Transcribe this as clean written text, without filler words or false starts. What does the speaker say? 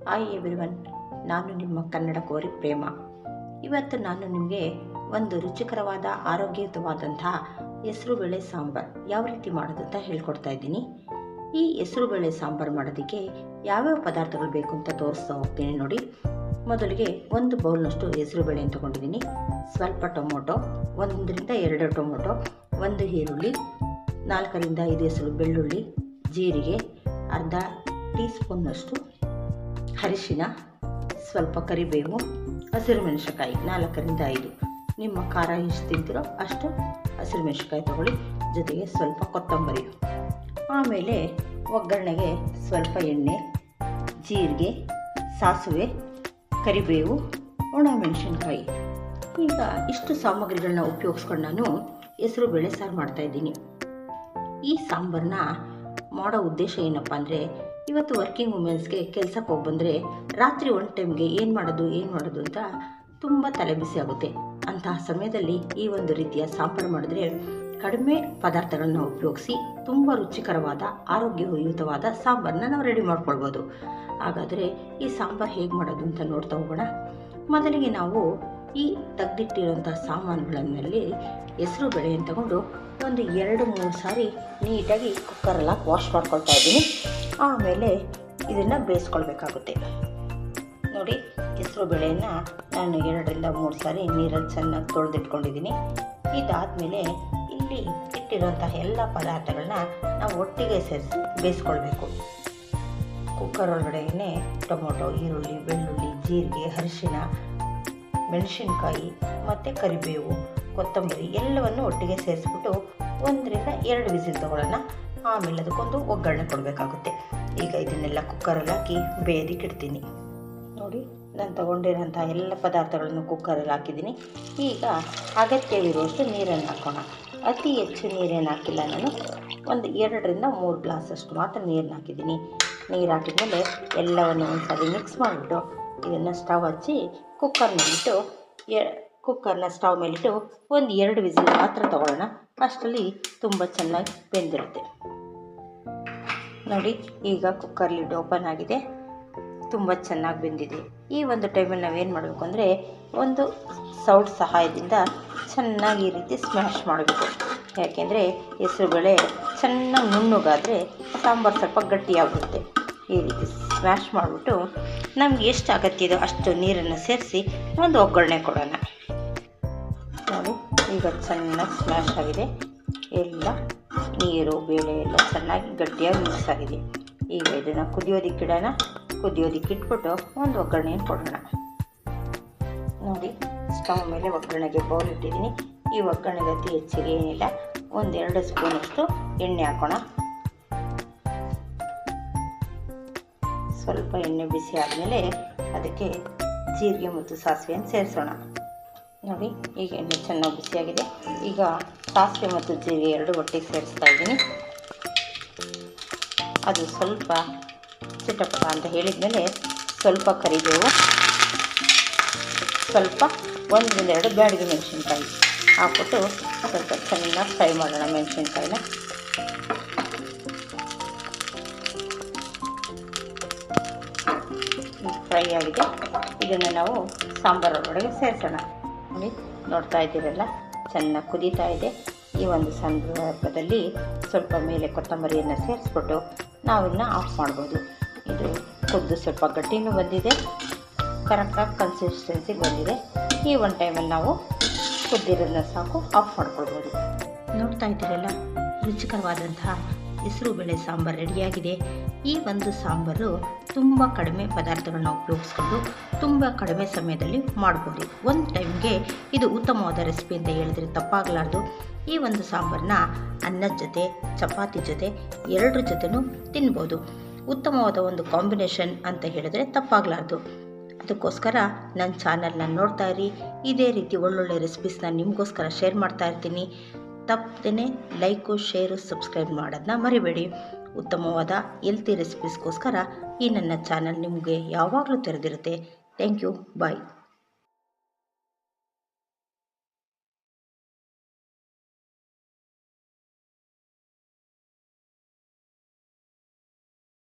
Hi everyone, ನಾನು ನಿಮ್ಮ ಕನ್ನಡ ಕೋರಿ ಪ್ರೇಮ. ಇವತ್ತು ನಾನು ನಿಮಗೆ ಒಂದು ರುಚಿಕರವಾದ ಆರೋಗ್ಯಯುತವಾದಂತಹ ಹೆಸರುಬೇಳೆ ಸಾಂಬಾರು ಯಾವ ರೀತಿ ಮಾಡೋದು ಅಂತ ಹೇಳ್ಕೊಡ್ತಾ ಇದ್ದೀನಿ. ಈ ಹೆಸರುಬೇಳೆ ಸಾಂಬಾರು ಮಾಡೋದಕ್ಕೆ ಯಾವ್ಯಾವ ಪದಾರ್ಥಗಳು ಬೇಕು ಅಂತ ತೋರಿಸ್ತಾ ಹೋಗ್ತೀನಿ ನೋಡಿ. ಮೊದಲಿಗೆ ಒಂದು ಬೌಲ್ನಷ್ಟು ಹೆಸರುಬೇಳೆಯನ್ನು ತೊಗೊಂಡಿದ್ದೀನಿ. ಸ್ವಲ್ಪ ಟೊಮೊಟೊ, 1-2 ಟೊಮೊಟೊ, ಒಂದು ಈರುಳ್ಳಿ, 4-5 ಎಸಳು ಬೆಳ್ಳುಳ್ಳಿ, ಜೀರಿಗೆ, ಅರ್ಧ ಟೀ ಸ್ಪೂನ್ನಷ್ಟು ಅರಿಶಿನ, ಸ್ವಲ್ಪ ಕರಿಬೇವು, ಹಸಿರು ಮೆಣಸಿನಕಾಯಿ 4-5. ನಿಮ್ಮ ಖಾರ ಎಷ್ಟು ತಿಂತೀರೋ ಅಷ್ಟು ಹಸಿರು ಮೆಣಸಿನಕಾಯಿ ತೊಗೊಳ್ಳಿ, ಜೊತೆಗೆ ಸ್ವಲ್ಪ ಕೊತ್ತಂಬರಿ. ಆಮೇಲೆ ಒಗ್ಗರಣೆಗೆ ಸ್ವಲ್ಪ ಎಣ್ಣೆ, ಜೀರಿಗೆ, ಸಾಸಿವೆ, ಕರಿಬೇವು, ಒಣಮೆಣಸಿನ್ಕಾಯಿ. ಈಗ ಇಷ್ಟು ಸಾಮಗ್ರಿಗಳನ್ನ ಉಪಯೋಗಿಸ್ಕೊಂಡು ನಾನು ಹೆಸರು ಬೇಳೆ ಸಾರು ಮಾಡ್ತಾಯಿದ್ದೀನಿ. ಈ ಸಾಂಬಾರನ್ನ ಮಾಡೋ ಉದ್ದೇಶ ಏನಪ್ಪ ಅಂದರೆ, ಇವತ್ತು ವರ್ಕಿಂಗ್ ವುಮೆನ್ಸ್ಗೆ ಕೆಲಸಕ್ಕೆ ಹೋಗಿ ಬಂದರೆ ರಾತ್ರಿ ಒಂದು ಟೈಮ್ಗೆ ಏನು ಮಾಡೋದು ಅಂತ ತುಂಬ ತಲೆಬಿಸಿ ಆಗುತ್ತೆ. ಅಂತಹ ಸಮಯದಲ್ಲಿ ಈ ಒಂದು ರೀತಿಯ ಸಾಂಬಾರು ಮಾಡಿದ್ರೆ ಕಡಿಮೆ ಪದಾರ್ಥಗಳನ್ನ ಉಪಯೋಗಿಸಿ ತುಂಬ ರುಚಿಕರವಾದ ಆರೋಗ್ಯಯುತವಾದ ಸಾಂಬಾರನ್ನ ನಾವು ರೆಡಿ ಮಾಡ್ಕೊಳ್ಬೋದು. ಹಾಗಾದರೆ ಈ ಸಾಂಬಾರು ಹೇಗೆ ಮಾಡೋದು ಅಂತ ನೋಡ್ತಾ ಹೋಗೋಣ. ಮೊದಲಿಗೆ ನಾವು ಈ ತೆಗೆದಿಟ್ಟಿರೋಂಥ ಸಾಮಾನುಗಳಲ್ಲಿ ಹೆಸರು ಬೇಳೆಯನ್ನು ತಗೊಂಡು ಒಂದು 2-3 ಸಾರಿ ನೀಟಾಗಿ ಕುಕ್ಕರಲ್ಲಿ ಹಾಕಿ ವಾಶ್ ಮಾಡ್ಕೊಳ್ತಾ ಇದ್ದೀನಿ. ಆಮೇಲೆ ಇದನ್ನು ಬೇಯಿಸ್ಕೊಳ್ಬೇಕಾಗುತ್ತೆ ನೋಡಿ. ಹೆಸರು ಬೇಳೆಯನ್ನು ನಾನು 2-3 ಸಾರಿ ನೀರಲ್ಲಿ ಚೆನ್ನಾಗಿ ತೊಳೆದಿಟ್ಕೊಂಡಿದ್ದೀನಿ. ಇದಾದಮೇಲೆ ಇಲ್ಲಿ ಇಟ್ಟಿರುವಂತಹ ಎಲ್ಲ ಪದಾರ್ಥಗಳನ್ನ ನಾವು ಒಟ್ಟಿಗೆ ಸೇರಿಸಿ ಬೇಯಿಸ್ಕೊಳ್ಬೇಕು. ಕುಕ್ಕರ್ ಒಳಗಡೆಯೇ ಟೊಮೊಟೊ, ಈರುಳ್ಳಿ, ಬೆಳ್ಳುಳ್ಳಿ, ಜೀರಿಗೆ, ಅರಿಶಿನ, ಮೆಣಸಿನ್ಕಾಯಿ ಮತ್ತು ಕರಿಬೇವು, ಕೊತ್ತಂಬರಿ ಎಲ್ಲವನ್ನು ಒಟ್ಟಿಗೆ ಸೇರಿಸ್ಬಿಟ್ಟು 1-2 ವಿಸಿಲ್ ತೊಗೊಳ್ಳೋಣ. ಆಮೇಲೆ ಅದಕ್ಕೊಂದು ಒಗ್ಗರಣೆ ಕೊಡಬೇಕಾಗುತ್ತೆ. ಈಗ ಇದನ್ನೆಲ್ಲ ಕುಕ್ಕರಲ್ಲಿ ಹಾಕಿ ಬೇಯೋದಕ್ಕೆ ಇಡ್ತೀನಿ ನೋಡಿ. ನಾನು ತೊಗೊಂಡಿರೋಂಥ ಎಲ್ಲ ಪದಾರ್ಥಗಳನ್ನು ಕುಕ್ಕರಲ್ಲಿ ಹಾಕಿದ್ದೀನಿ. ಈಗ ಅಗತ್ಯವಿರುವಷ್ಟು ನೀರನ್ನು ಹಾಕೋಣ. ಅತಿ ಹೆಚ್ಚು ನೀರೇನು ಹಾಕಿಲ್ಲ, ನಾನು ಒಂದು 2-3 ಗ್ಲಾಸಷ್ಟು ಮಾತ್ರ ನೀರನ್ನ ಹಾಕಿದ್ದೀನಿ. ನೀರು ಹಾಕಿದ್ಮೇಲೆ ಎಲ್ಲವನ್ನು ಒಂದು ಸರಿ ಮಿಕ್ಸ್ ಮಾಡಿಬಿಟ್ಟು ಇದನ್ನು ಸ್ಟವ್ ಹಚ್ಚಿ ಕುಕ್ಕರ್ನ ಸ್ಟವ್ ಮೇಲಿಟ್ಟು 1-2 ವಿಸಿಲ್ ಮಾತ್ರ ತೊಗೊಳ್ಳೋಣ. ಅಷ್ಟರಲ್ಲಿ ತುಂಬ ಚೆನ್ನಾಗಿ ಬೆಂದಿರುತ್ತೆ ನೋಡಿ. ಈಗ ಕುಕ್ಕರ್ ಲಿಡ್ ಓಪನ್ ಆಗಿದೆ, ತುಂಬ ಚೆನ್ನಾಗಿ ಬೆಂದಿದೆ. ಈ ಒಂದು ಟೈಮಲ್ಲಿ ನಾವೇನು ಮಾಡಬೇಕು ಅಂದರೆ, ಒಂದು ಸೌಟ್ ಸಹಾಯದಿಂದ ಚೆನ್ನಾಗಿ ಈ ರೀತಿ ಸ್ಮ್ಯಾಶ್ ಮಾಡಬೇಕು. ಯಾಕೆಂದರೆ ಹೆಸರುಬೇಳೆ ಚೆನ್ನಾಗಿ ನುಣ್ಣಗಾದರೆ ಸಾಂಬಾರು ಸ್ವಲ್ಪ ಗಟ್ಟಿಯಾಗುತ್ತೆ. ಈ ರೀತಿ ಸ್ಮ್ಯಾಶ್ ಮಾಡಿಬಿಟ್ಟು ನಮ್ಗೆ ಎಷ್ಟು ಅಗತ್ಯ ಇದೋ ಅಷ್ಟು ನೀರನ್ನು ಸೇರಿಸಿ ಒಂದು ಒಗ್ಗರಣೆ ಕೊಡೋಣ ನೋಡಿ. ಈಗ ಚೆನ್ನಾಗಿ ಸ್ಮ್ಯಾಶ್ ಆಗಿದೆ, ಎಲ್ಲ ನೀರು ಬೇಳೆ ಎಲ್ಲ ಚೆನ್ನಾಗಿ ಗಟ್ಟಿಯಾಗಿ ಮಿಕ್ಸ್ ಆಗಿದೆ. ಈಗ ಇದನ್ನು ಕುದಿಯೋದಕ್ಕಿಡೋಣ. ಇಟ್ಬಿಟ್ಟು ಒಂದು ಒಗ್ಗರಣೆಯನ್ನು ಕೊಡೋಣ ನೋಡಿ. ಸ್ಟವ್ ಮೇಲೆ ಒಗ್ಗರಣೆಗೆ ಬೌಲ್ ಇಟ್ಟಿದ್ದೀನಿ. ಈ ಒಗ್ಗರಣೆಗೆ ಅತಿ ಹೆಚ್ಚಿಗೆ ಏನಿಲ್ಲ, 1-2 ಸ್ಪೂನಷ್ಟು ಎಣ್ಣೆ ಹಾಕೋಣ. ಸ್ವಲ್ಪ ಎಣ್ಣೆ ಬಿಸಿ ಆದಮೇಲೆ ಅದಕ್ಕೆ ಜೀರಿಗೆ ಮತ್ತು ಸಾಸಿವೆಯನ್ನು ಸೇರಿಸೋಣ ನೋಡಿ. ಈಗ ಎಣ್ಣೆ ಚೆನ್ನಾಗಿ ಬಿಸಿಯಾಗಿದೆ. ಈಗ ಸಾಸಿವೆ ಮತ್ತು ಜೀರಿಗೆ 2 ಒಟ್ಟಿಗೆ ಸೇರಿಸ್ತಾ ಇದ್ದೀನಿ. ಅದು ಸ್ವಲ್ಪ ಚಿಟಪಟ ಅಂತ ಹೇಳಿದ್ಮೇಲೆ ಸ್ವಲ್ಪ ಕರಿಬೇವು, ಸ್ವಲ್ಪ 1-2 ಬ್ಯಾಡಗಿ ಮೆಣಸಿನ್ಕಾಯಿ ಹಾಕ್ಬಿಟ್ಟು ಸ್ವಲ್ಪ ಚೆನ್ನಾಗಿ ಫ್ರೈ ಮಾಡೋಣ. ಮೆಣಸಿನ್ಕಾಯಿನ ಫ್ರೈ ಆಗಿದೆ. ಇದನ್ನು ನಾವು ಸಾಂಬಾರು ಒಳಗಡೆ ಸೇರಿಸೋಣ ನೋಡಿ. ನೋಡ್ತಾ ಇದ್ದೀರಲ್ಲ, ಚೆನ್ನಾಗಿ ಕುದೀತಾ ಇದೆ. ಈ ಒಂದು ಸಂದರ್ಭದಲ್ಲಿ ಸ್ವಲ್ಪ ಮೇಲೆ ಕೊತ್ತಂಬರಿಯನ್ನು ಸೇರಿಸ್ಬಿಟ್ಟು ನಾವು ಇದನ್ನ ಆಫ್ ಮಾಡ್ಬೋದು. ಇದು ಕುದ್ದು ಸ್ವಲ್ಪ ಗಟ್ಟಿನೂ ಬಂದಿದೆ, ಕರೆಕ್ಟಾಗಿ ಕನ್ಸಿಸ್ಟೆನ್ಸಿಗೆ ಬಂದಿದೆ. ಈ ಒಂದು ಟೈಮಲ್ಲಿ ನಾವು ಕುದ್ದಿರೋದನ್ನ ಸಾಕು ಆಫ್ ಮಾಡ್ಕೊಳ್ಬೋದು. ನೋಡ್ತಾ ಇದ್ದೀರಲ್ಲ, ರುಚಿಕರವಾದಂತಹ ಹೆಸರುಬೇಳೆ ಸಾಂಬಾರು ರೆಡಿಯಾಗಿದೆ. ಈ ಒಂದು ಸಾಂಬಾರು ತುಂಬ ಕಡಿಮೆ ಪದಾರ್ಥಗಳನ್ನ ಉಪಯೋಗಿಸ್ಕೊಂಡು ತುಂಬ ಕಡಿಮೆ ಸಮಯದಲ್ಲಿ ಮಾಡ್ಬೋದು. ಒಂದು ಟೈಮ್ಗೆ ಇದು ಉತ್ತಮವಾದ ರೆಸಿಪಿ ಅಂತ ಹೇಳಿದ್ರೆ ತಪ್ಪಾಗಲಾರ್ದು. ಈ ಒಂದು ಸಾಂಬಾರನ್ನ ಅನ್ನದ ಜೊತೆ, ಚಪಾತಿ ಜೊತೆ, 2 ಜೊತೆನೂ ತಿನ್ಬೋದು. ಉತ್ತಮವಾದ ಒಂದು ಕಾಂಬಿನೇಷನ್ ಅಂತ ಹೇಳಿದ್ರೆ ತಪ್ಪಾಗಲಾರ್ದು. ಅದಕ್ಕೋಸ್ಕರ ನನ್ನ ಚಾನಲ್ನ ನೋಡ್ತಾ ಇರಿ. ಇದೇ ರೀತಿ ಒಳ್ಳೊಳ್ಳೆ ರೆಸಿಪೀಸ್ನ ನಿಮಗೋಸ್ಕರ ಶೇರ್ ಮಾಡ್ತಾ ಇರ್ತೀನಿ. ತಪ್ಪದೇ ಲೈಕು, ಶೇರು, ಸಬ್ಸ್ಕ್ರೈಬ್ ಮಾಡೋದನ್ನ ಮರಿಬೇಡಿ. ಉತ್ತಮವಾದ ಹೆಲ್ತಿ ರೆಸಿಪೀಸ್ಗೋಸ್ಕರ ಈ ನನ್ನ ಚಾನಲ್ ನಿಮಗೆ ಯಾವಾಗಲೂ ತೆರೆದಿರುತ್ತೆ. Thank you. ಬಾಯ್.